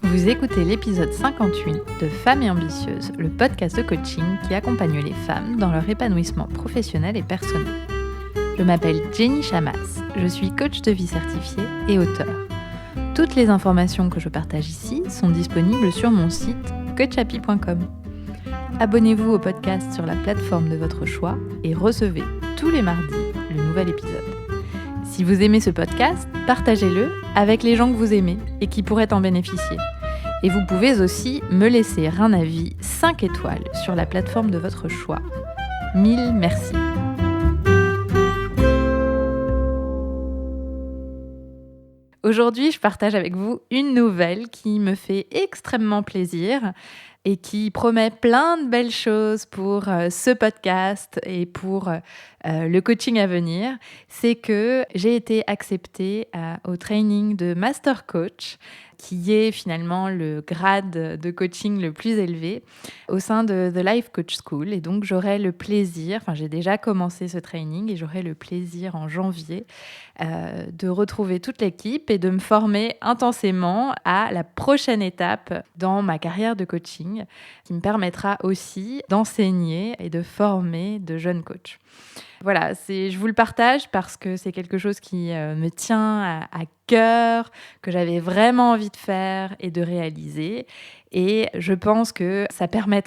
Vous écoutez l'épisode 58 de Femmes et Ambitieuses, le podcast de coaching qui accompagne les femmes dans leur épanouissement professionnel et personnel. Je m'appelle Jenny Chamas, je suis coach de vie certifiée et auteure. Toutes les informations que je partage ici sont disponibles sur mon site coachapi.com. Abonnez-vous au podcast sur la plateforme de votre choix et recevez tous les mardis le nouvel épisode. Si vous aimez ce podcast, partagez-le avec les gens que vous aimez et qui pourraient en bénéficier. Et vous pouvez aussi me laisser un avis 5 étoiles sur la plateforme de votre choix. Mille merci. Aujourd'hui, je partage avec vous une nouvelle qui me fait extrêmement plaisir et qui promet plein de belles choses pour ce podcast et pour le coaching à venir. C'est que j'ai été acceptée au training de Master Coach, qui est finalement le grade de coaching le plus élevé au sein de The Life Coach School. Et donc, j'ai déjà commencé ce training et j'aurai le plaisir en janvier de retrouver toute l'équipe et de me former intensément à la prochaine étape dans ma carrière de coaching, qui me permettra aussi d'enseigner et de former de jeunes coachs. Voilà, je vous le partage parce que c'est quelque chose qui me tient à cœur, que j'avais vraiment envie de faire et de réaliser. Et je pense que ça me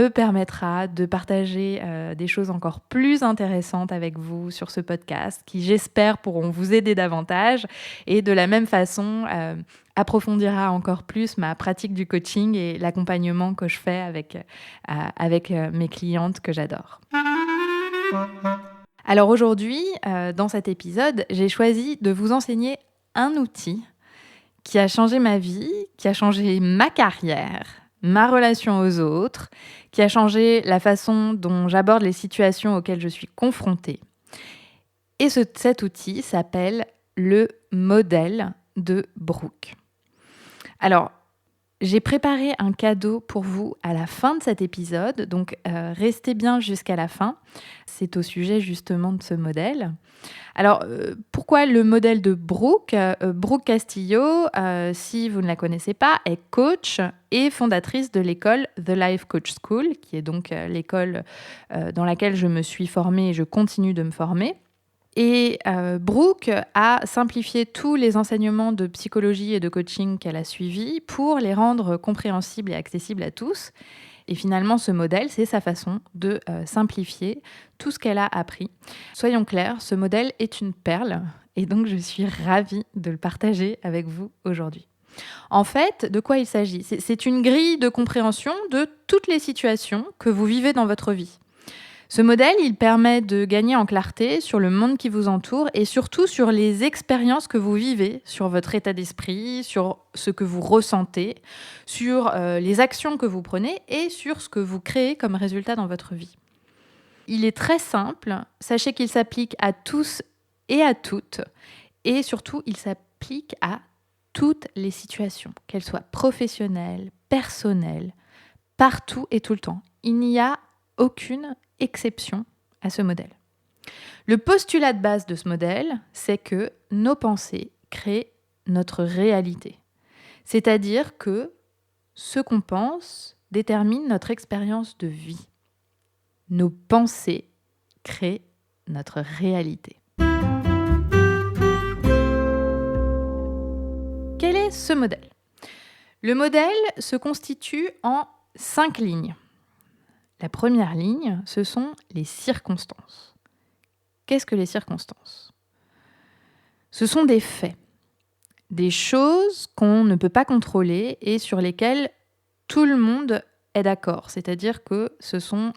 permettra de partager des choses encore plus intéressantes avec vous sur ce podcast, qui j'espère pourront vous aider davantage et de la même façon approfondira encore plus ma pratique du coaching et l'accompagnement que je fais avec mes clientes que j'adore. Alors aujourd'hui, dans cet épisode, j'ai choisi de vous enseigner un outil qui a changé ma vie, qui a changé ma carrière, ma relation aux autres, qui a changé la façon dont j'aborde les situations auxquelles je suis confrontée. Et cet outil s'appelle le modèle de Brooke. Alors, j'ai préparé un cadeau pour vous à la fin de cet épisode, donc restez bien jusqu'à la fin. C'est au sujet justement de ce modèle. Alors, pourquoi le modèle de Brooke ? Brooke Castillo, si vous ne la connaissez pas, est coach et fondatrice de l'école The Life Coach School, qui est donc l'école dans laquelle je me suis formée et je continue de me former. Et Brooke a simplifié tous les enseignements de psychologie et de coaching qu'elle a suivis pour les rendre compréhensibles et accessibles à tous. Et finalement, ce modèle, c'est sa façon de simplifier tout ce qu'elle a appris. Soyons clairs, ce modèle est une perle et donc je suis ravie de le partager avec vous aujourd'hui. En fait, de quoi il s'agit ? C'est une grille de compréhension de toutes les situations que vous vivez dans votre vie. Ce modèle, il permet de gagner en clarté sur le monde qui vous entoure et surtout sur les expériences que vous vivez, sur votre état d'esprit, sur ce que vous ressentez, sur les actions que vous prenez et sur ce que vous créez comme résultat dans votre vie. Il est très simple, sachez qu'il s'applique à tous et à toutes et surtout, il s'applique à toutes les situations, qu'elles soient professionnelles, personnelles, partout et tout le temps. Il n'y a aucune exception à ce modèle. Le postulat de base de ce modèle, c'est que nos pensées créent notre réalité. C'est-à-dire que ce qu'on pense détermine notre expérience de vie. Nos pensées créent notre réalité. Quel est ce modèle ? Le modèle se constitue en 5 lignes. La première ligne, ce sont les circonstances. Qu'est-ce que les circonstances ? Ce sont des faits, des choses qu'on ne peut pas contrôler et sur lesquelles tout le monde est d'accord. C'est-à-dire que ce sont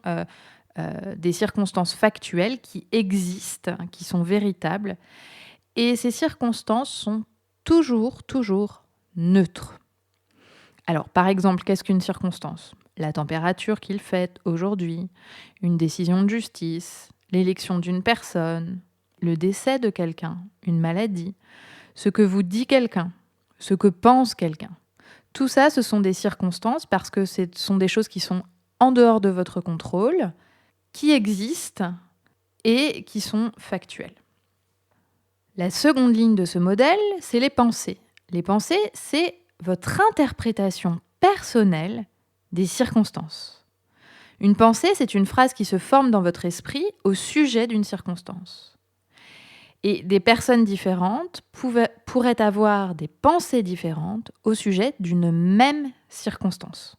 des circonstances factuelles qui existent, qui sont véritables. Et ces circonstances sont toujours neutres. Alors, par exemple, qu'est-ce qu'une circonstance ? La température qu'il fait aujourd'hui, une décision de justice, l'élection d'une personne, le décès de quelqu'un, une maladie, ce que vous dit quelqu'un, ce que pense quelqu'un. Tout ça, ce sont des circonstances parce que ce sont des choses qui sont en dehors de votre contrôle, qui existent et qui sont factuelles. La seconde ligne de ce modèle, c'est les pensées. Les pensées, c'est votre interprétation personnelle des circonstances. Une pensée, c'est une phrase qui se forme dans votre esprit au sujet d'une circonstance. Et des personnes différentes pourraient avoir des pensées différentes au sujet d'une même circonstance.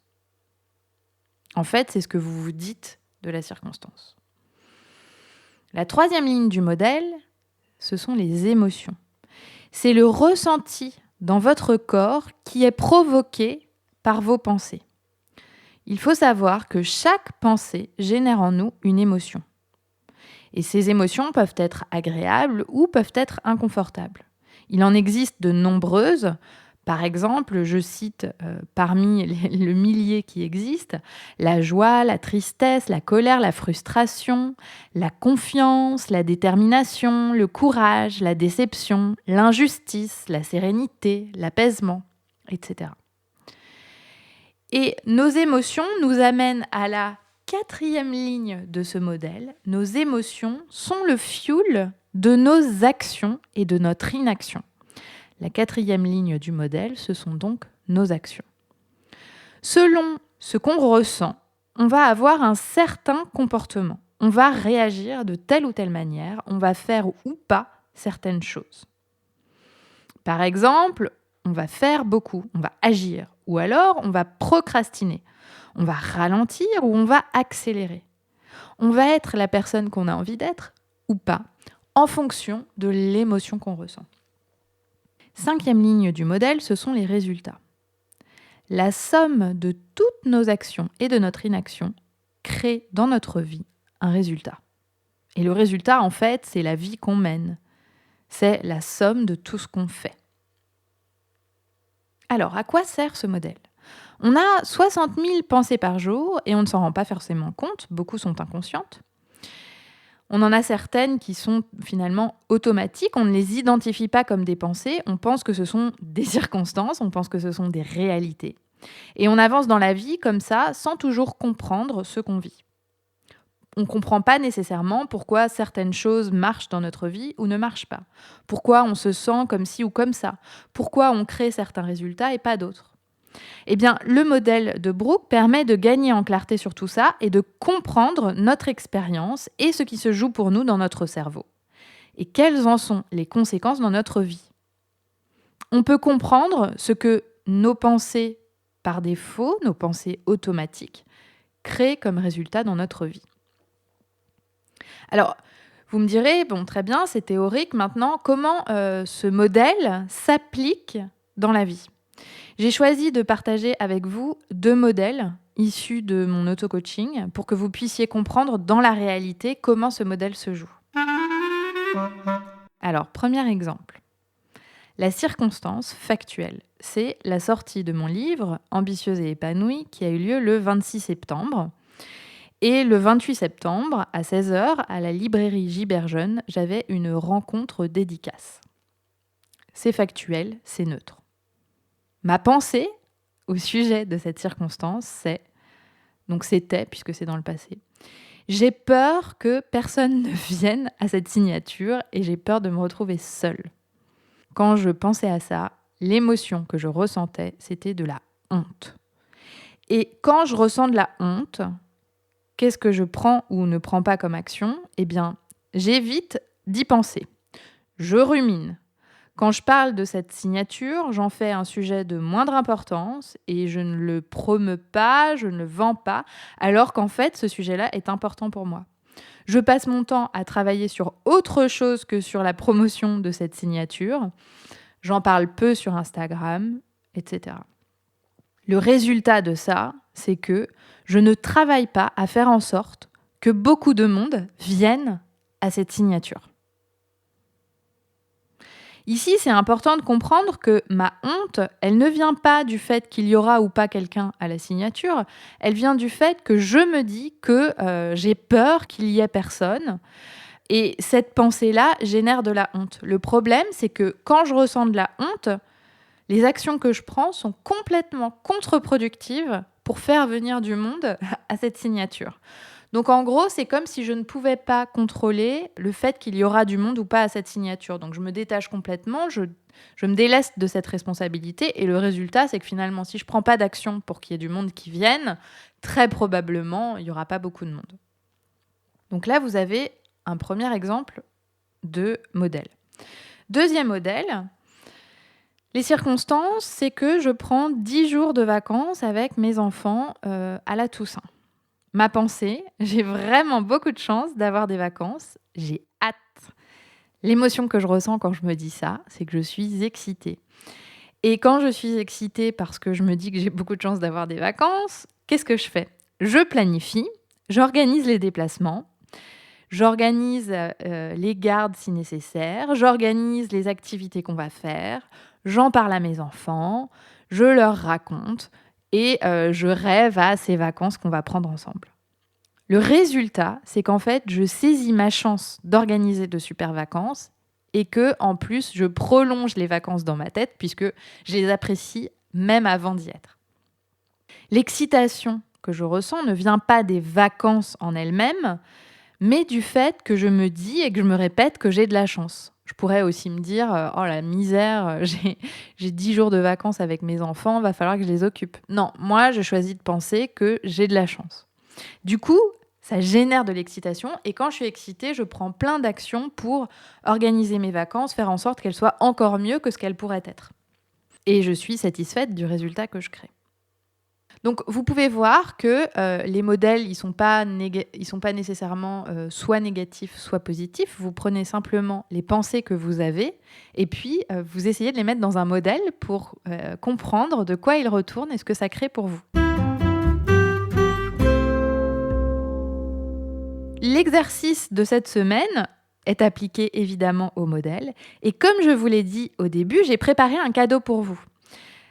En fait, c'est ce que vous vous dites de la circonstance. La troisième ligne du modèle, ce sont les émotions. C'est le ressenti dans votre corps qui est provoqué par vos pensées. Il faut savoir que chaque pensée génère en nous une émotion. Et ces émotions peuvent être agréables ou peuvent être inconfortables. Il en existe de nombreuses. Par exemple, je cite parmi le millier qui existent, la joie, la tristesse, la colère, la frustration, la confiance, la détermination, le courage, la déception, l'injustice, la sérénité, l'apaisement, etc. Et nos émotions nous amènent à la quatrième ligne de ce modèle. Nos émotions sont le fuel de nos actions et de notre inaction. La quatrième ligne du modèle, ce sont donc nos actions. Selon ce qu'on ressent, on va avoir un certain comportement. On va réagir de telle ou telle manière, on va faire ou pas certaines choses. Par exemple, on va faire beaucoup, on va agir, ou alors on va procrastiner, on va ralentir ou on va accélérer. On va être la personne qu'on a envie d'être ou pas, en fonction de l'émotion qu'on ressent. Cinquième ligne du modèle, ce sont les résultats. La somme de toutes nos actions et de notre inaction crée dans notre vie un résultat. Et le résultat, en fait, c'est la vie qu'on mène. C'est la somme de tout ce qu'on fait. Alors, à quoi sert ce modèle ? On a 60 000 pensées par jour et on ne s'en rend pas forcément compte. Beaucoup sont inconscientes. On en a certaines qui sont finalement automatiques. On ne les identifie pas comme des pensées. On pense que ce sont des circonstances, on pense que ce sont des réalités. Et on avance dans la vie comme ça, sans toujours comprendre ce qu'on vit. On ne comprend pas nécessairement pourquoi certaines choses marchent dans notre vie ou ne marchent pas. Pourquoi on se sent comme ci ou comme ça. Pourquoi on crée certains résultats et pas d'autres. Eh bien, le modèle de Brooke permet de gagner en clarté sur tout ça et de comprendre notre expérience et ce qui se joue pour nous dans notre cerveau. Et quelles en sont les conséquences dans notre vie. On peut comprendre ce que nos pensées par défaut, nos pensées automatiques, créent comme résultat dans notre vie. Alors, vous me direz, bon, très bien, c'est théorique. Maintenant, comment ce modèle s'applique dans la vie ? J'ai choisi de partager avec vous 2 modèles issus de mon auto-coaching pour que vous puissiez comprendre dans la réalité comment ce modèle se joue. Alors, premier exemple. La circonstance factuelle, c'est la sortie de mon livre « Ambitieuse et épanouie » qui a eu lieu le 26 septembre. Et le 28 septembre, à 16h, à la librairie Giberjeune, j'avais une rencontre dédicace. C'est factuel, c'est neutre. Ma pensée au sujet de cette circonstance, c'était, puisque c'est dans le passé, j'ai peur que personne ne vienne à cette signature et j'ai peur de me retrouver seule. Quand je pensais à ça, l'émotion que je ressentais, c'était de la honte. Et quand je ressens de la honte, qu'est-ce que je prends ou ne prends pas comme action ? Eh bien, j'évite d'y penser. Je rumine. Quand je parle de cette signature, j'en fais un sujet de moindre importance et je ne le promeus pas, je ne le vends pas, alors qu'en fait, ce sujet-là est important pour moi. Je passe mon temps à travailler sur autre chose que sur la promotion de cette signature. J'en parle peu sur Instagram, etc. Le résultat de ça, c'est que je ne travaille pas à faire en sorte que beaucoup de monde vienne à cette signature. Ici, c'est important de comprendre que ma honte, elle ne vient pas du fait qu'il y aura ou pas quelqu'un à la signature, elle vient du fait que je me dis que j'ai peur qu'il y ait personne. Et cette pensée-là génère de la honte. Le problème, c'est que quand je ressens de la honte, les actions que je prends sont complètement contre-productives pour faire venir du monde à cette signature. Donc en gros, c'est comme si je ne pouvais pas contrôler le fait qu'il y aura du monde ou pas à cette signature. Donc je me détache complètement, je me déleste de cette responsabilité et le résultat, c'est que finalement, si je ne prends pas d'action pour qu'il y ait du monde qui vienne, très probablement, il n'y aura pas beaucoup de monde. Donc là, vous avez un premier exemple de modèle. Deuxième modèle, les circonstances, c'est que je prends 10 jours de vacances avec mes enfants à la Toussaint. Ma pensée, j'ai vraiment beaucoup de chance d'avoir des vacances, j'ai hâte. L'émotion que je ressens quand je me dis ça, c'est que je suis excitée. Et quand je suis excitée parce que je me dis que j'ai beaucoup de chance d'avoir des vacances, qu'est-ce que je fais ? Je planifie, j'organise les déplacements, j'organise les gardes si nécessaire, j'organise les activités qu'on va faire, j'en parle à mes enfants, je leur raconte et je rêve à ces vacances qu'on va prendre ensemble. Le résultat, c'est qu'en fait, je saisis ma chance d'organiser de super vacances et que, en plus, je prolonge les vacances dans ma tête puisque je les apprécie même avant d'y être. L'excitation que je ressens ne vient pas des vacances en elles-mêmes, mais du fait que je me dis et que je me répète que j'ai de la chance. Je pourrais aussi me dire « Oh la misère, j'ai 10 jours de vacances avec mes enfants, va falloir que je les occupe. » Non, moi, je choisis de penser que j'ai de la chance. Du coup, ça génère de l'excitation et quand je suis excitée, je prends plein d'actions pour organiser mes vacances, faire en sorte qu'elles soient encore mieux que ce qu'elles pourraient être. Et je suis satisfaite du résultat que je crée. Donc, vous pouvez voir que les modèles, ils sont pas nécessairement soit négatifs, soit positifs. Vous prenez simplement les pensées que vous avez et puis vous essayez de les mettre dans un modèle pour comprendre de quoi ils retournent et ce que ça crée pour vous. L'exercice de cette semaine est appliqué évidemment au modèle. Et comme je vous l'ai dit au début, j'ai préparé un cadeau pour vous.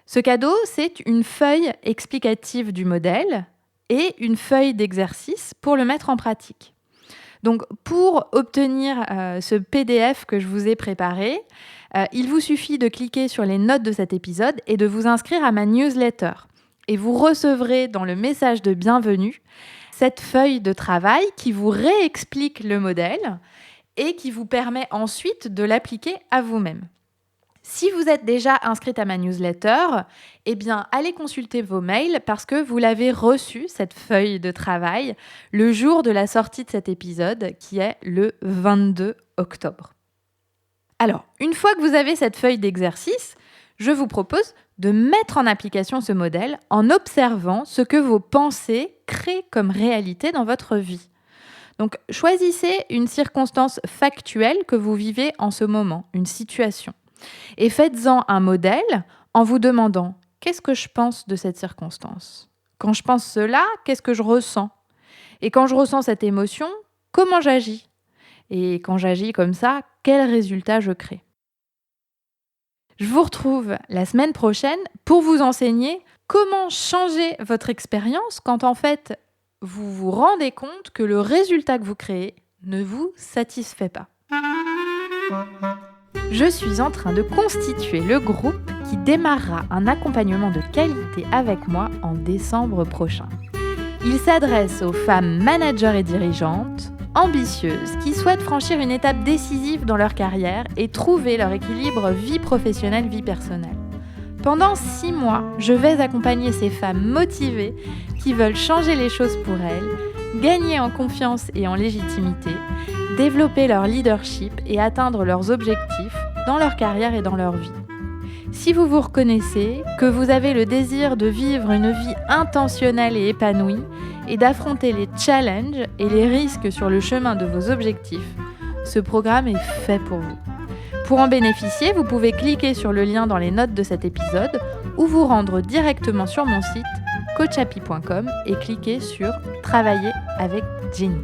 Ce cadeau, c'est une feuille explicative du modèle et une feuille d'exercice pour le mettre en pratique. Donc, pour obtenir ce PDF que je vous ai préparé, il vous suffit de cliquer sur les notes de cet épisode et de vous inscrire à ma newsletter. Et vous recevrez dans le message de bienvenue cette feuille de travail qui vous réexplique le modèle et qui vous permet ensuite de l'appliquer à vous-même. Si vous êtes déjà inscrite à ma newsletter, eh bien, allez consulter vos mails parce que vous l'avez reçue, cette feuille de travail, le jour de la sortie de cet épisode qui est le 22 octobre. Alors, une fois que vous avez cette feuille d'exercice, je vous propose de mettre en application ce modèle en observant ce que vos pensées créent comme réalité dans votre vie. Donc, choisissez une circonstance factuelle que vous vivez en ce moment, une situation. Et faites-en un modèle en vous demandant « Qu'est-ce que je pense de cette circonstance ? Quand je pense cela, qu'est-ce que je ressens ? Et quand je ressens cette émotion, comment j'agis ? Et quand j'agis comme ça, quel résultat je crée ?» Je vous retrouve la semaine prochaine pour vous enseigner comment changer votre expérience quand en fait vous vous rendez compte que le résultat que vous créez ne vous satisfait pas. Je suis en train de constituer le groupe qui démarrera un accompagnement de qualité avec moi en décembre prochain. Il s'adresse aux femmes managers et dirigeantes, ambitieuses, qui souhaitent franchir une étape décisive dans leur carrière et trouver leur équilibre vie professionnelle, vie personnelle. Pendant 6 mois, je vais accompagner ces femmes motivées qui veulent changer les choses pour elles, gagner en confiance et en légitimité, développer leur leadership et atteindre leurs objectifs dans leur carrière et dans leur vie. Si vous vous reconnaissez, que vous avez le désir de vivre une vie intentionnelle et épanouie et d'affronter les challenges et les risques sur le chemin de vos objectifs, ce programme est fait pour vous. Pour en bénéficier, vous pouvez cliquer sur le lien dans les notes de cet épisode ou vous rendre directement sur mon site coachhappy.com et cliquer sur « Travailler avec Jenny ».